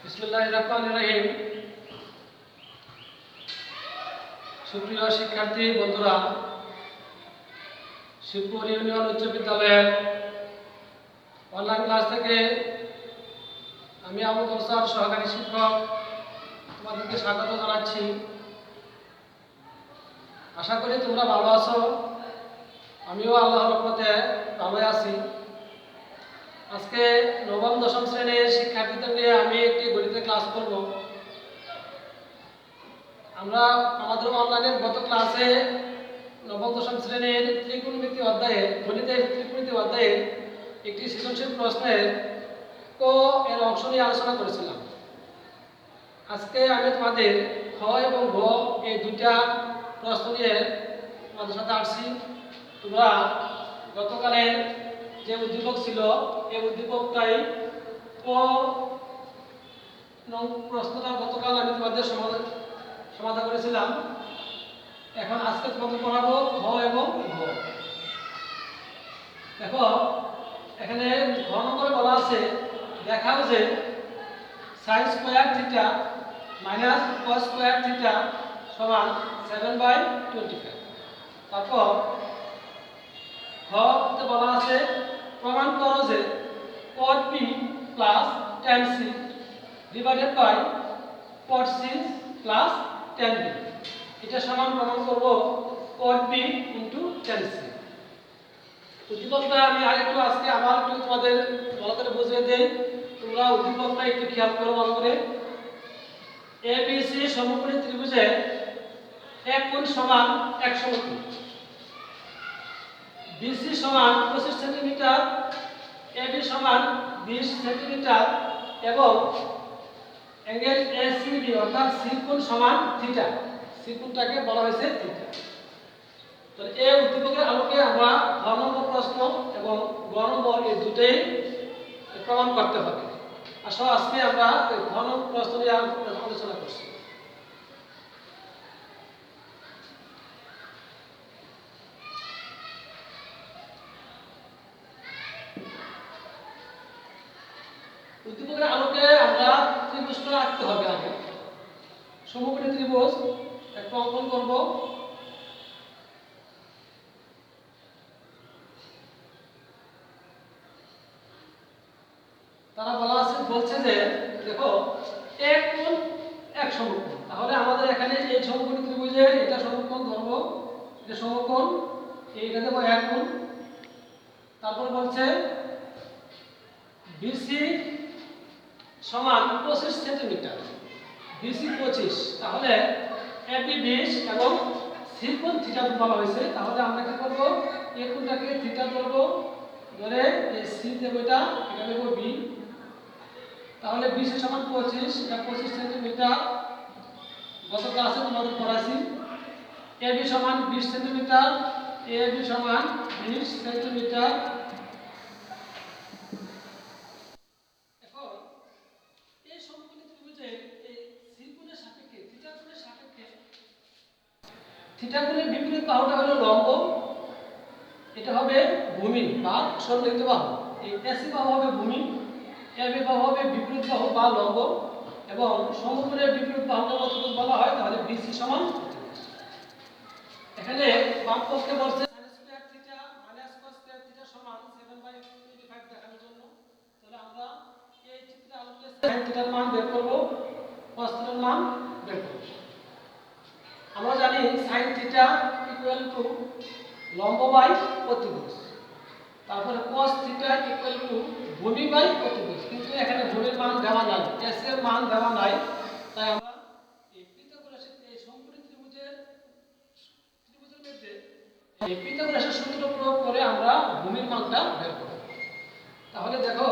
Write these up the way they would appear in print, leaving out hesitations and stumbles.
বিসমিল্লাহির রহমানির রহিম। সুপ্রিয় শিক্ষার্থী বন্ধুরা, শিবপুর ইউনিয়ন উচ্চ বিদ্যালয়ের অনলাইন ক্লাস থেকে আমি আবু বকর সহকারী শিক্ষক তোমাদেরকে স্বাগত জানাচ্ছি। আশা করি তোমরা ভালো আছো। আমিও আল্লাহর রহমতে ভালো আছি। আজকে নবম দশম শ্রেণীর শিক্ষার্থীদের নিয়ে আমি একটি গণিতের ক্লাস করব। আমরা আমাদের অনলাইনের গত ক্লাসে নবম দশম শ্রেণীর ত্রিকোণমিতি অধ্যায়ে গণিতের ত্রিকোণমিতি অধ্যায়ে একটি সৃজনশীল প্রশ্নের ক এর অংশ নিয়ে আলোচনা করেছিলাম। আজকে আমি তোমাদের খ এবং গ এই দুইটা প্রশ্ন নিয়ে তোমাদের সাথে আসছি। তোমরা গতকালের যে উদ্দীপক ছিল এই উদ্দীপকটাই ক নং প্রশ্নটা গতকাল আমি তোমাদের সমাধান করেছিলাম। এখন আজকে তোমাদের পড়াবো খ এবং গ। দেখো এখানে ঘ নম্বরে বলা আছে, দেখাও যে sin square theta minus cos square theta সমান 7/25। তারপর খ তে বলা আছে, প্রমাণ করো যে cot b plus tan c divided by cot c plus tan b। এটা সমান প্রমাণ করব cot b into tan c। উদ্দীপকটা আমি আরেকটু আজকে আবার একটু তোমাদের ভালো করে বুঝিয়ে দেই। তোমরা উদ্দীপকটা একটু খেয়াল করো ভালো করে। ABC সমকোণী ত্রিভুজে এক কোণ সমান 100 কোণ, BC সমান 25 সেন্টিমিটার, AB সমান 20 সেন্টিমিটার এবং অ্যাঙ্গেল ACB অর্থাৎ C কোণ সমান থিটা। C কোণটাকে বলা হয়েছে থিটা। তো এই উদ্দীপকের আলোকে আমরা ঘ নম্বর প্রশ্ন এবং গ নম্বর এই দুটোই প্রমাণ করতে হবে। আসো আজকে আমরা ঘ নম্বর প্রশ্ন নিয়ে আলোচনা করছি। উদ্দীপকের আলোকে আমরা ত্রিভুজটা আঁকতে হবে। আগে সমকোণী ত্রিভুজ একটা অঙ্কন করব। তারা বলছে যে দেখো এক কোণ এক সমকোণ, তাহলে আমাদের এখানে এই সমকোণী ত্রিভুজের এটা সমকোণ ধরবো, এটা সমকোণ, এইটা দেব এক কোণ। তারপর বলছে BC সমান 25 সেন্টিমিটার, BC 25, তাহলে AB 20 এবং C কোণ থিটা বলা হয়েছে। তাহলে আমরা কি করব, এই কোণটাকে থিটা ধরব, ধরে এই C দেব, এটা দেব B। তাহলে BC সমান 25, এটা 25 সেন্টিমিটার, গত ক্লাসে তোমাদের পড়াইছি। AB সমান 20 সেন্টিমিটার, AB সমান 20 সেন্টিমিটার। এখন এই সমকোণী ত্রিভুজে এই C কোণের সাপেক্ষে থিটা কোণের সাপেক্ষে থিটা কোণের বিপরীত বাহুটা হলো লম্ব, এটা হবে ভূমি বা সন্নিহিত বাহু। এই AC বাহু হবে ভূমি, AB বাহু হবে বিপরীত বাহু বা লম্ব এবং সমকোণের বিপরীত বাহুকে যদি বলা হয় তাহলে BC সমান। এখানে বাম পক্ষে বলছে sin square theta minus cos square theta সমান 7/25 দেখানোর জন্য। তাহলে আমরা এই চিত্রে আলোকে sin থিটার মান বের করব, cos থিটার মান বের করব। আমরা জানি sin থিটা ইকুয়াল টু লম্ব বাই অতিভুজ, তারপরে cos থিটা ইকুয়াল টু ভূমি বাই অতিভুজ। কিন্তু এখানে ভূমির মান দেওয়া নাই, s এর মান দেওয়া নাই, তাই আমরা এই পিথাগোরাসের এই সমকোণী ত্রিভুজের মধ্যে এই পিথাগোরাসের সূত্র প্রয়োগ করে আমরা ভূমির মানটা বের করব। তাহলে দেখো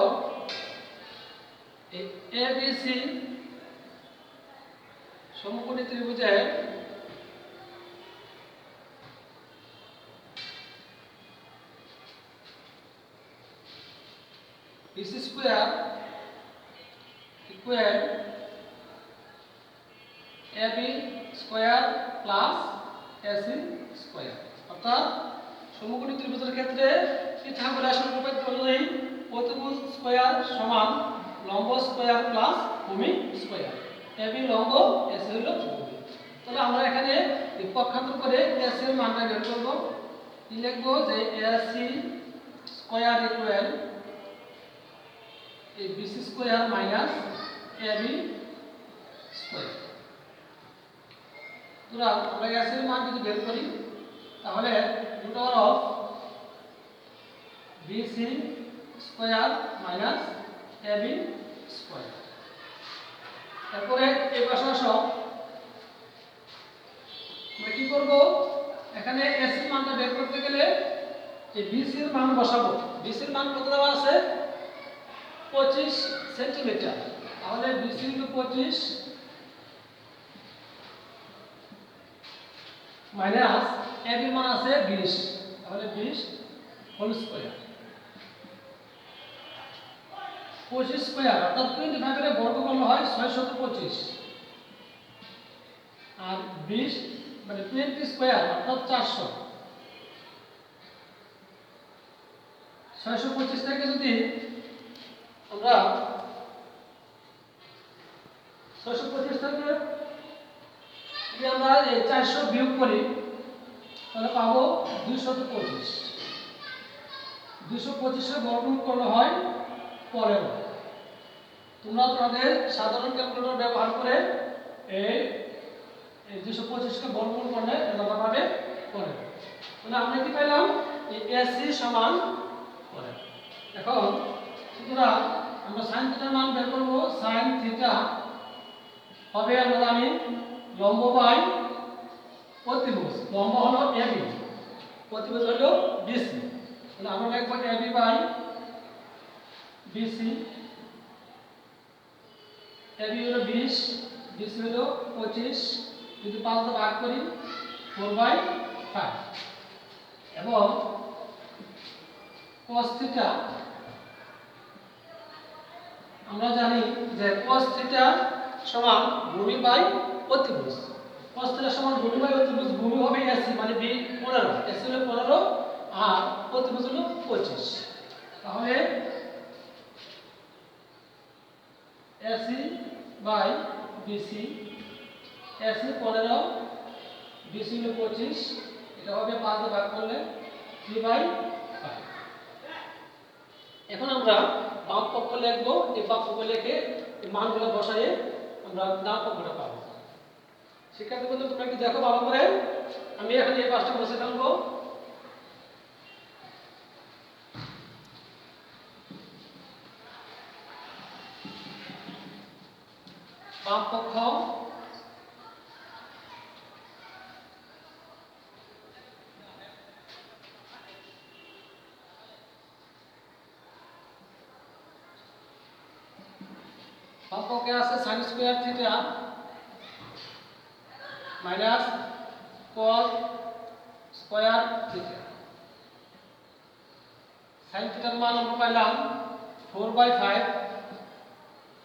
এই ABC সমকোণী ত্রিভুজের BC square equal AB square plus AC square, অর্থাৎ সমকোণী ত্রিভুজের ক্ষেত্রে পিথাগোরাস উপপাদ্য অনুযায়ী প্রতিভুজ স্কয়ার সমান লম্ব স্কয়ার প্লাস ভূমি স্কয়ার। এবি লম্ব, এসি হলো ভূমি। তাহলে আমরা এখানে পক্ষান্তর করে এসি এর মানটা বের করব। কি লিখব যে এসি স্কয়ার ইকুয়াল এই BC square minus AB square. সুতরাং আমরা এসি এর মান যদি বের করি তাহলে root over of BC square minus AB square. তারপরে এই পাশে আসো, আমরা কি করব, এখানে এসি এর মানটা বের করতে গেলে এই বিসি এর মান বসাবো। বিসি এর মান কত দেওয়া আছে? 25 সেন্টিমিটার। তাহলে বিসি হলো 25 মাইনাস এবি মান আছে 20, তাহলে 20 হোল স্কয়ার। 25 স্কয়ার অর্থাৎ 25 এর বর্গমূল হয় 625 আর 20 মানে 20 স্কয়ার অর্থাৎ 400। 625 থেকে যদি আমরা 625 থেকে যদি আমরা এই 400 বিয়োগ করি তাহলে পাবো 225। 225 এর বর্গমূল করলে হয় 15। তোমরা তোমাদের সাধারণ ক্যালকুলেটর ব্যবহার করে এই 225 কে বর্গমূল করলে এটা পাবে 15। তাহলে আমরা কি পেলাম? এই এসি সমান 15। এখন সুতরাং আমরা sin থিটার মান বের করব। sin থিটা হবে, আমরা জানি লম্ব বাই প্রতিভুজ। লম্ব হলো এবি, প্রতিভুজ হলো বিসি। তাহলে আমরা লিখব এবি বাই বিসি। এবি হলো 20, বিসি হলো 25, যদি 5 দিয়ে ভাগ করি 4/5। এবং cos থিটা আমরা জানি যে cos থিটা সমান ভূমি বাই প্রতিভুজ। cos থিটা সমান ভূমি বাই প্রতিভুজ। ভূমি হবে এসি মানে বি 15, এসি হলো 15 আর প্রতিভুজ হলো 25। তাহলে AC by BC, AC 15, BC হলো 25, এটা হবে 5 দিয়ে ভাগ করলে 3/5। এখন আমরা বাম পক্ষ লিখবো। এই বাম পক্ষ লিখে এই মানগুলো বসায়ে আমরা ডান পক্ষটা পাবো। শিক্ষার্থী বন্ধু তোমরা একটু দেখো ভালো করে। আমি এখন এই পাশটা বসে ফেলবো। বাম পক্ষ বামপক্ষে আছে sin square theta minus cos square theta. sin থিটার মান আমরা পাইলাম 4/5,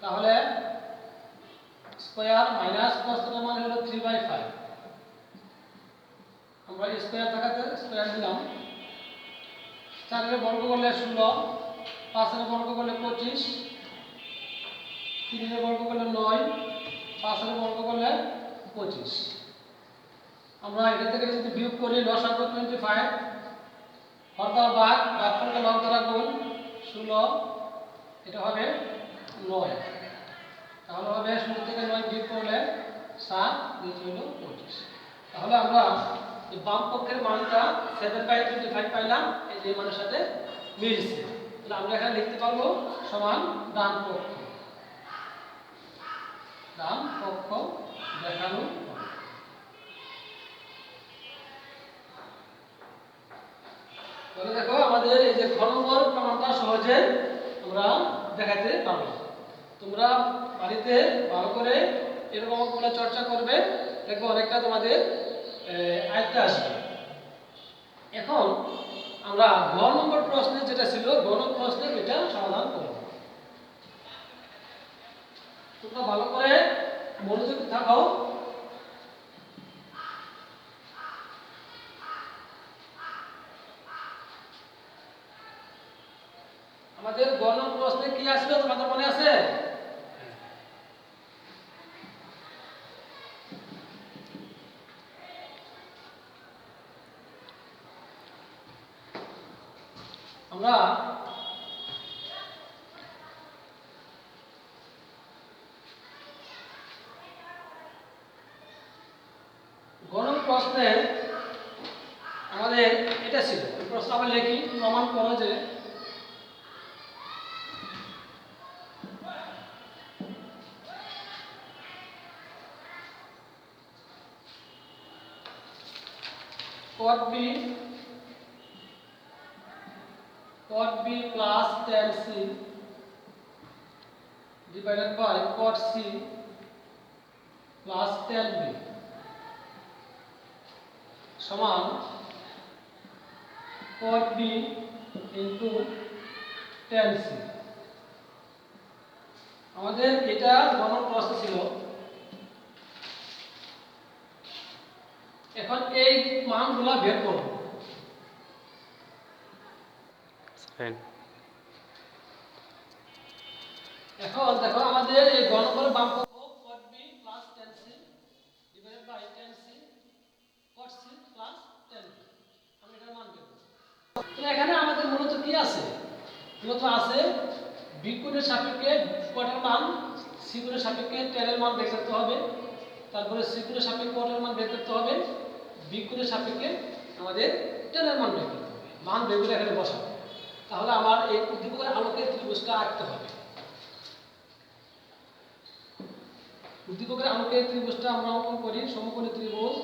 তাহলে স্কয়ার মাইনাস cos থিটার মান হলো 3/5। আমরা স্কয়ার থাকাতে স্কয়ার দিলাম। 4 এর বর্গ করলে 16, 5 এর বর্গ করলে 25, 3 এর বর্গ করলে 9, 5 এর বর্গ করলে 25। আমরা এটা থেকে যদি বিয়োগ করি লসাগু 25, হর দ্বারা ভাগ, ভাগফলকে লব দ্বারা গুণ 16, এটা হবে 9। তাহলে হবে 16 থেকে 9 বিয়োগ করলে 7, নিচে হলো 25। তাহলে আমরা এই বাম পক্ষের মানটা 7/25 পাইলাম, এই যে মানের সাথে মিলছে। তাহলে আমরা এখানে লিখতে পারবো সমান ডান পক্ষ। ডান পক্ষ দেখানো হবে। তাহলে দেখো আমাদের এই যে ঘ নম্বর প্রমাণটা সহজে আমরা দেখাতে পারবো। তোমরা বাড়িতে ভালো করে এরকম অঙ্কগুলো চর্চা করবে, দেখবে অনেকটা তোমাদের আয়ত্তে আসবে। এখন আমরা ঘ নম্বর প্রশ্নে যেটা ছিল, ঘ নম্বর প্রশ্নের এটা সমাধান করব। তোমরা ভালো করে মনোযোগী থাকো। আমাদের গণন প্রশ্নে কি আসবে তোমাদের মনে আছে? আমরা গণন প্রশ্নে আমাদের এটা ছিল, এই প্রশ্ন আমরা লিখি, প্রমাণ করো যে cot b plus tan c divided by cot c plus tan b সমান cot b into tan c। আমাদের এটা গণন প্রশ্ন ছিল। এখন এই মানগুলো বের করব। এখন দেখো আমাদের এই গণকের বাম পক্ষ cot b plus tan c divided by tan c cot c plus tan b, আমি এটার মান বের করব। তো এখানে আমাদের মূলত কি আছে? মূলত আছে b গুণের সাপেক্ষে cot এর মান, c গুণের সাপেক্ষে tan এর মান বের করতে হবে, তারপরে c গুণের সাপেক্ষে cot এর মান বের করতে হবে, b গুণের সাপেক্ষে আমাদের tan এর মান বের করতে হবে। মান বের করে এখানে বসাবো। তাহলে আমার এই উদ্দীপকের আলোকে ত্রিভুজটা আঁকতে হবে। উদ্দীপকের আলোকে ত্রিভুজটা আমরা অঙ্কন করি। সমকোণী ত্রিভুজ,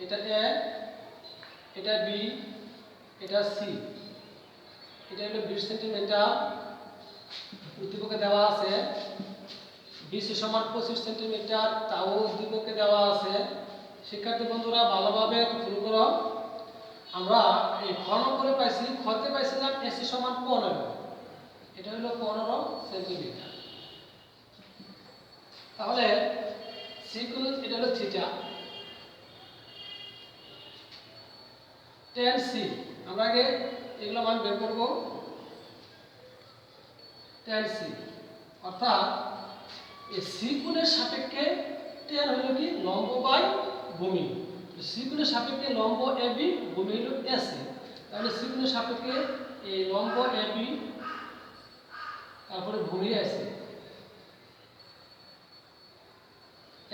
এটা a, এটা b, এটা c, এটা হলো 20 সেন্টিমিটার। উদ্দীপকে দেওয়া আছে BC সমান 25 সেন্টিমিটার, তাও উদ্দীপকে দেওয়া আছে। শিক্ষার্থী বন্ধুরা ভালোভাবে শুরু করো। আমরা এই ঘন করে পাইছি, ক্ষতে পাইছিলাম AC সমান 15, এটা হলো 15 সেন্টিমিটার। তাহলে c গুণ, এটা হলো থিটা, tan c আমরা আগে এগুলো মান বের করব। tan c অর্থাৎ এই c গুণের সাপেক্ষে tan হলো কি লম্ব বাই ভূমি। c গুণের সাপেক্ষে লম্ব AB, ভূমি হলো AC। তাহলে c গুণের সাপেক্ষে এই লম্ব AB, তারপরে ভূমি AC।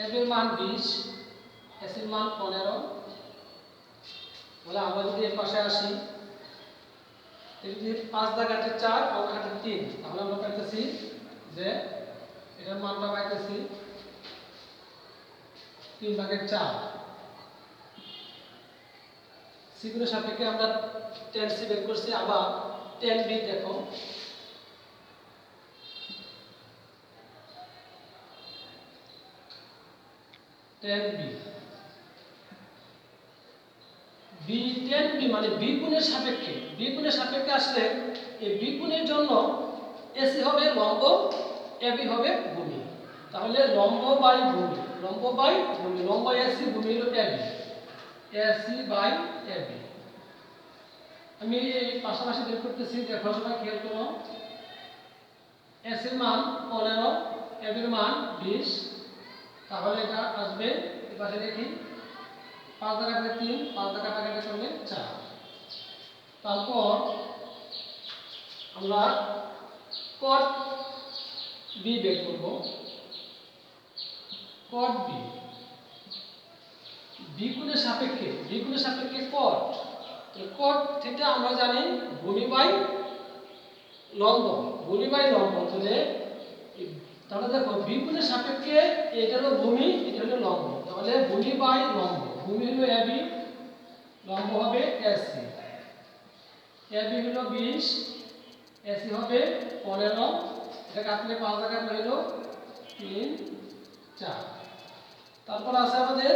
AB এর মান 20, AC এর মান 15। বলে আমরা যদি এর পাশে আসি, যদি 5 দা কাটে 4, 5 দা কাটে 3, তাহলে আমরা পাইতেছি যে এটার মানটা পাইতেছি 3/4। c গুণের সাপেক্ষে আমরা tan c বের করছি। আবার tan b দেখো, tan b tan b মানে b গুণের সাপেক্ষে, b গুণের সাপেক্ষে আসলে এই b গুণের জন্য AC হবে লম্ব, AB হবে ভূমি। তাহলে লম্ব বাই ভূমি, লম্ব বাই ভূমি, লম্ব AC, ভূমি হলো AB, AC বাই AB। আমি এই পাশাপাশি বের করতেছি, দেখো সবাই খেয়াল করো। AC এর মান 15, AB এর মান 20, তাহলে এটা আসবে এই পাশে দেখি 5 দা কাটলে 3, 5 দা কাটাকাটি করলে 4। তারপর আমরা cot b বের করব। cot b, b গুণের সাপেক্ষে cot, cot থিটা আমরা জানি ভূমি বাই লম্ব, ভূমি বাই লম্ব। তাহলে দেখো b গুণের সাপেক্ষে এটা হলো ভূমি, এটা হলো লম্ব, তাহলে ভূমি বাই লম্ব। ভূমি হলো AB, লম্ব হবে AC। AB হলো 20, AC হবে 15, এটা কাটলে 5 দা কাটলে হলো 3, 4। তারপর আছে আমাদের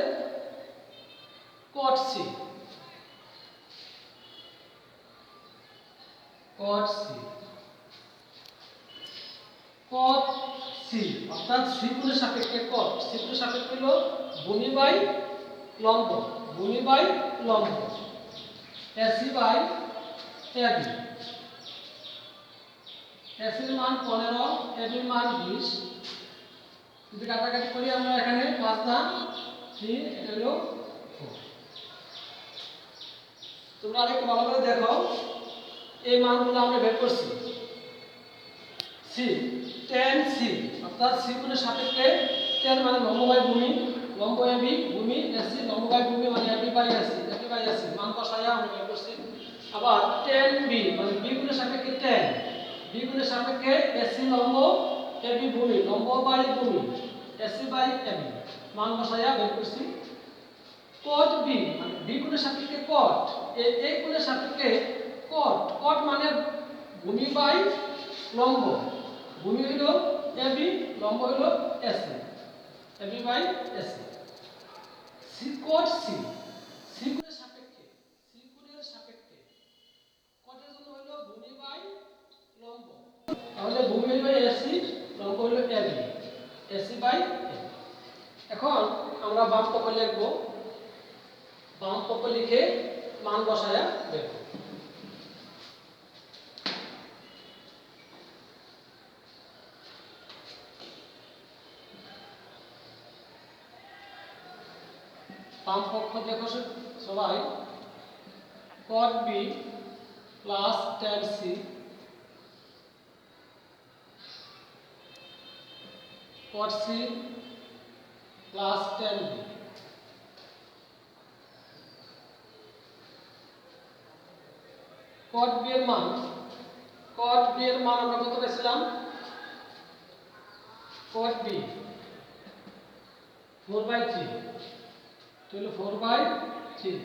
cot c, cot c, cot c অর্থাৎ c গুণের সাপেক্ষে cot, c গুণের সাপেক্ষে হলো ভূমি বাই লম্ব, ভূমি বাই লম্ব, এসি বাই এবি। এসির মান 15, এবির মান 20। যদি কাটাকাটি করি আমরা এখানে 5 না 3, এটা হলো 4। তোমরা আরেকটু ভালো করে দেখো, এই মানগুলো আমরা বের করছি। সি, tan সি, অর্থাৎ সি গুণের সাপেক্ষে tan মানে লম্ব বাই ভূমি, লম্ব এবি, ভূমি এসি, লম্ব বাই ভূমি মানে AB by AC, AB by AC মান বসাইয়া আমরা বের করছি। আবার tan বি মানে বি গুণের সাপেক্ষে tan, বি গুণের সাপেক্ষে এসি লম্ব, এবি ভূমি, লম্ব বাই ভূমি, এসি বাই এবি মান বসাইয়া বের করছি। cot বি মানে বি গুণের সাপেক্ষে cot, এই গুণের সাপেক্ষে cot, cot মানে ভূমি বাই লম্ব, ভূমি হইল এবি, লম্ব হইল AC, AB by AC. C cot C, C গুণের সাপেক্ষে, সি গুণের সাপেক্ষে কটের জন্য হইল ভূমি বাই লম্ব, তাহলে ভূমি হইল এসি, লম্ব হইল এবি, এসি বাই এবি। এখন আমরা বাম পক্ষ লিখব, বাম পক্ষ লিখে মান বসায়া বের করব। বাম পক্ষ দেখো সবাই, cot B plus tan C, cot C plus tan B. cot B এর মান, cot বি এর মান আমরা কত পেয়েছিলাম? cot বি 4/3, তাহলে 4/3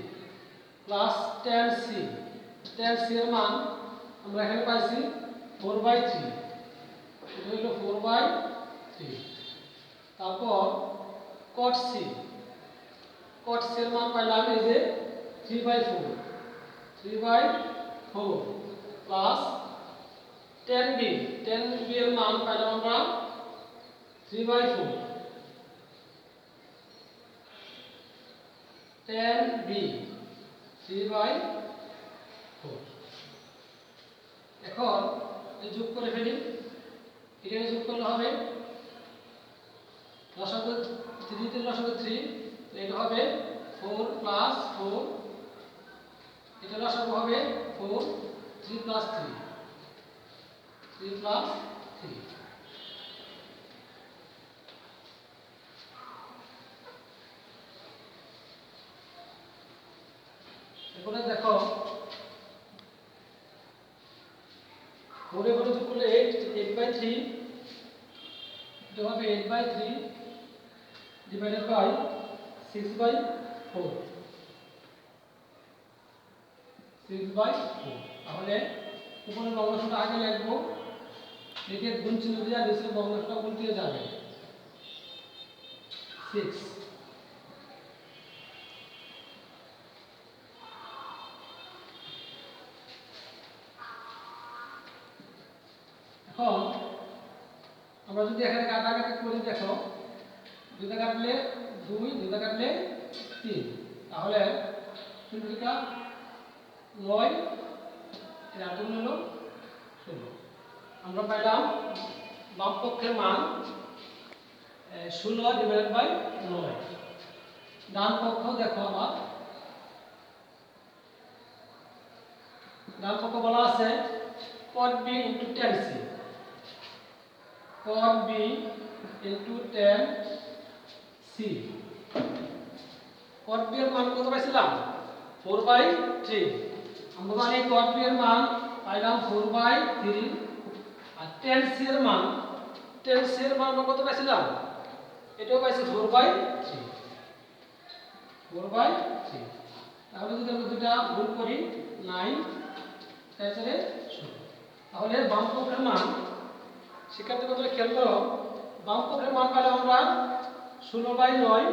প্লাস tan সি, tan সি এর মান আমরা এখানে পাইছি 4/3, এটা হলো 4/3। তারপর cot সি, cot সি এর মান পাইলাম এই যে 3/4, 3/4 প্লাস tan বি, tan বি এর মান পাইলাম আমরা 3/4, tan বি 3/4। এখন এই যোগ করে ফেলি, এখানে যোগ করলে হবে লসাগু 3 তে লসাগু 3, এটা হবে 4 প্লাস 4, এটা লসাগু হবে 4, 3 প্লাস 3, 3 প্লাস 3। এরপরে দেখো 4 এর যোগ করলে 8/3, এটা হবে 8/3 ডিভাইডেড বাই 6/4, 6/4। তাহলে উপরের ভগ্নাংশটা আগে লিখবো, লিখে গুণ চিহ্ন দিয়ে নিচের ভগ্নাংশটা উল্টিয়ে যাবে 6। এখন আমরা যদি এখানে কাটাকাটি করি, দেখো 2 কাটলে 2, 2 কাটলে 3, তাহলে 3 × 9, এর 8 গুণ হলো 16। আমরা পাইলাম বাম পক্ষের মান 16/9। ডান পক্ষ দেখো, আবার ডান পক্ষ বলা আছে cot b × tan c, cot b × tan c। cot b এর মান কত পাইছিলাম? 4/3। আমরা জানি cot b এর মান পাইলাম 4/3, আর tan c এর মান, tan c এর মান আমরা কত পাইছিলাম? এটাও পাইছি 4/3, 4/3। তাহলে যদি আমরা দুটা গুণ করি 9, 4 4 16। তাহলে বাম পক্ষের মান, শিক্ষার্থী বন্ধুরা খেয়াল করো, বাম পক্ষের মান পাইলাম আমরা 16/9,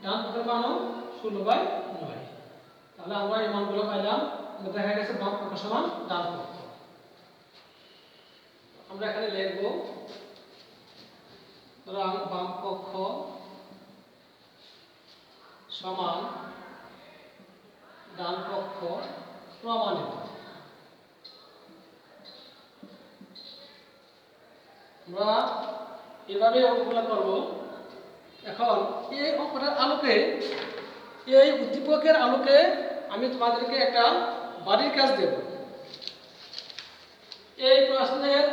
ডান পক্ষের মানও 16/9। তাহলে আমরা এই মানগুলো পাইলাম, দেখা গেছে বাম পক্ষ সমান ডান পক্ষ। আমরা এখানে লিখব, বাম পক্ষ সমান ডান পক্ষ প্রমাণিত। আমরা এভাবে অঙ্কগুলো করব। এখন এই অঙ্কটার আলোকে, এই উদ্দীপকের আলোকে আমি তোমাদেরকে একটা বাড়ির কাজ দেব। এই প্রশ্নের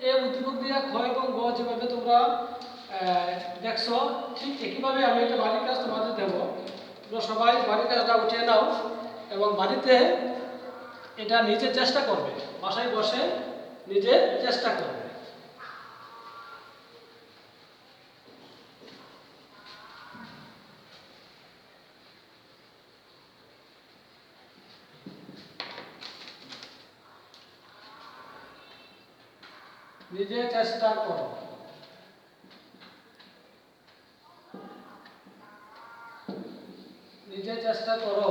এই উদ্দীপক দিয়ে খ এবং গ যেভাবে তোমরা দেখছো, ঠিক একইভাবে আমি একটা বাড়ির কাজ তোমাদের দেব। তোমরা সবাই বাড়ির কাজটা উঠিয়ে নাও এবং বাড়িতে এটা নিজে চেষ্টা করবে, বাসায় বসে নিজে চেষ্টা করবে। নিজে চেষ্টা করো। নিজে চেষ্টা করো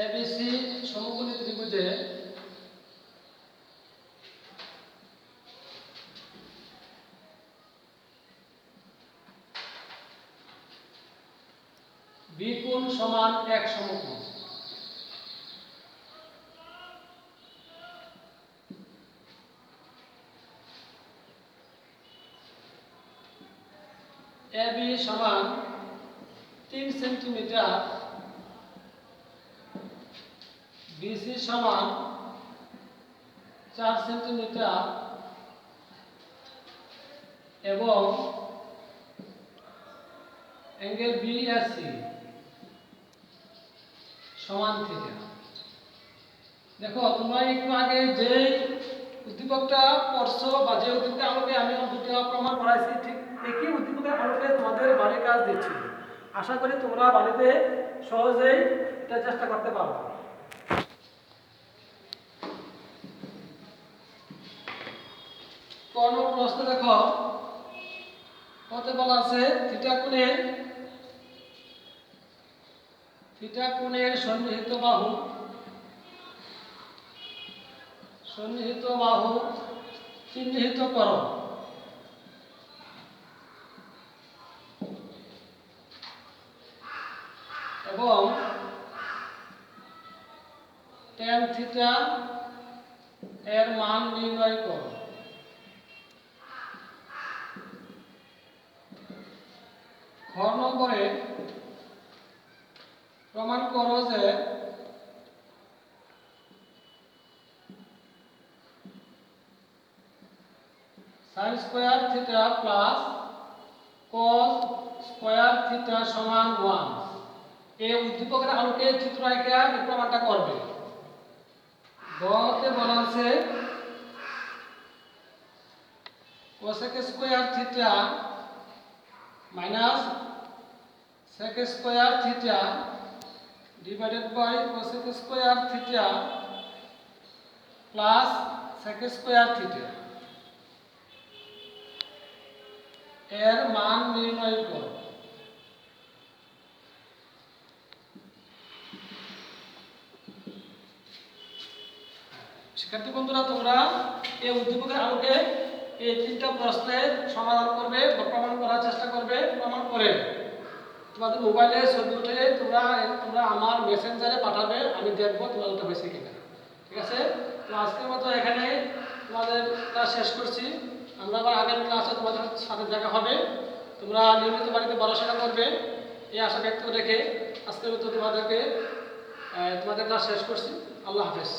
এবিসি সমকোণী ত্রিভুজে বি কোণ সমান এক সমকোণ। এবি সমান 3 সেন্টিমিটার, বিসি সমান 4 সেন্টিমিটার এবং অ্যাঙ্গেল বিএসি সমান থিটা। দেখো তোমরা একটু আগে যে উদ্দীপকটা পড়ছো বা যে উদ্দীপকের আলোকে আমি দুটো প্রমাণ করাইছি, ঠিক একই উদ্দীপকের আলোকে তোমাদের বাড়ির কাজ দিচ্ছি। আশা করি তোমরা বাড়িতে সহজেই এটা চেষ্টা করতে পারবে। কোন প্রশ্ন দেখো, কত বলা আছে থিটা কোণের সন্নিহিত বাহু চিহ্নিত করো। এবং tan থিটা এর মান নির্ণয় করো। খ নম্বরে প্রমাণ করো যে sin square theta plus cos square theta সমান 1। এই উদ্দীপকের আলোকে চিত্র এঁকে এই প্রমাণটা করবে। গতে বলা আছে cosec square theta minus sec square theta divided by cosec square theta plus sec square theta এর মান নির্ণয় করো। শিক্ষার্থী বন্ধুরা, তোমরা এই উদ্দীপকের আলোকে এই তিনটা প্রশ্নের সমাধান করবে বা প্রমাণ করার চেষ্টা করবে। প্রমাণ করে তোমাদের মোবাইলে ছবি উঠে তোমরা আমার মেসেঞ্জারে পাঠাবে, আমি দেখবো তোমাদের হয়েছে কিনা। ঠিক আছে? তো আজকের মতো এখানে তোমাদের ক্লাস শেষ করছি। আমরা আবার আগামী ক্লাসে তোমাদের সাথে দেখা হবে। তোমরা নিয়মিত বাড়িতে পড়াশোনা করবে এই আশা ব্যক্ত রেখে আজকের মতো তোমাদের ক্লাস শেষ করছি। আল্লাহ হাফেজ।